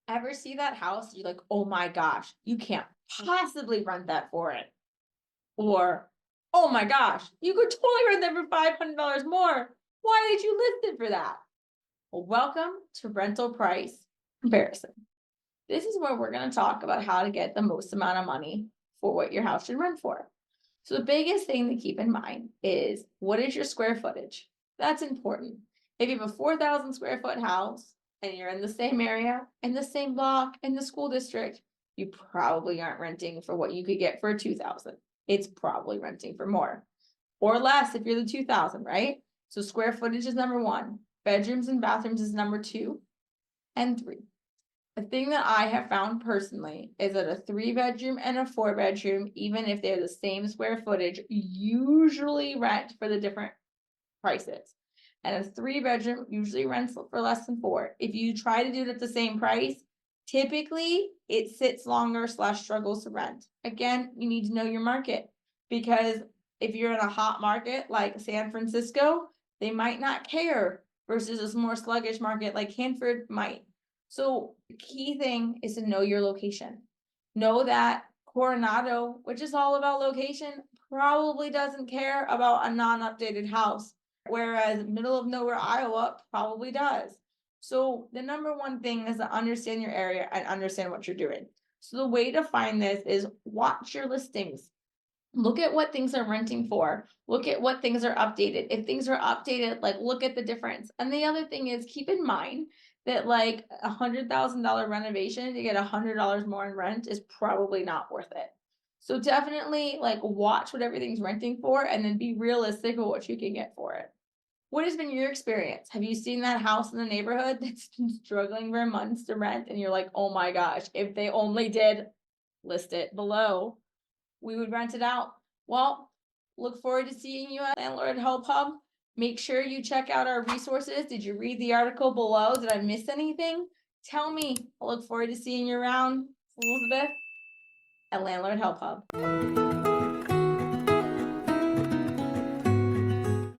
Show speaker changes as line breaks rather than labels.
Ever see that house? You're like, oh my gosh, you can't possibly rent that for it. Or, oh my gosh, you could totally rent that for $500 more. Why did you list it for that? Well, welcome to rental price comparison. This is where we're going to talk about how to get the most amount of money for what your house should rent for. So the biggest thing to keep in mind is, what is your square footage? That's important. If you have a 4,000 square foot house and you're in the same area, in the same block, in the school district, you probably aren't renting for what you could get for a 2,000. It's probably renting for more or less if you're the 2,000, right? So square footage is number one. Bedrooms and bathrooms is number 2 and 3. The thing that I have found personally is that a 3-bedroom and a 4-bedroom, even if they're the same square footage, usually rent for the different prices. And a 3-bedroom usually rents for less than 4. If you try to do it at the same price, typically it sits longer / struggles to rent. Again, you need to know your market, because if you're in a hot market like San Francisco, they might not care versus a more sluggish market like Hanford might. So the key thing is to know your location. Know that Coronado, which is all about location, probably doesn't care about a non-updated house, whereas middle of nowhere Iowa probably does. So the number one thing is to understand your area and understand what you're doing. So the way to find this is watch your listings. Look at what things are renting for. Look at what things are updated. If things are updated, like, look at the difference. And the other thing is, keep in mind that like $100,000 renovation to get $100 more in rent is probably not worth it. So definitely like watch what everything's renting for and then be realistic with what you can get for it. What has been your experience? Have you seen that house in the neighborhood that's been struggling for months to rent and you're like, oh my gosh, if they only did list it below, we would rent it out? Well, look forward to seeing you at Landlord Help Hub. Make sure you check out our resources. Did you read the article below? Did I miss anything? Tell me. I look forward to seeing you around. Elizabeth at Landlord Help Hub.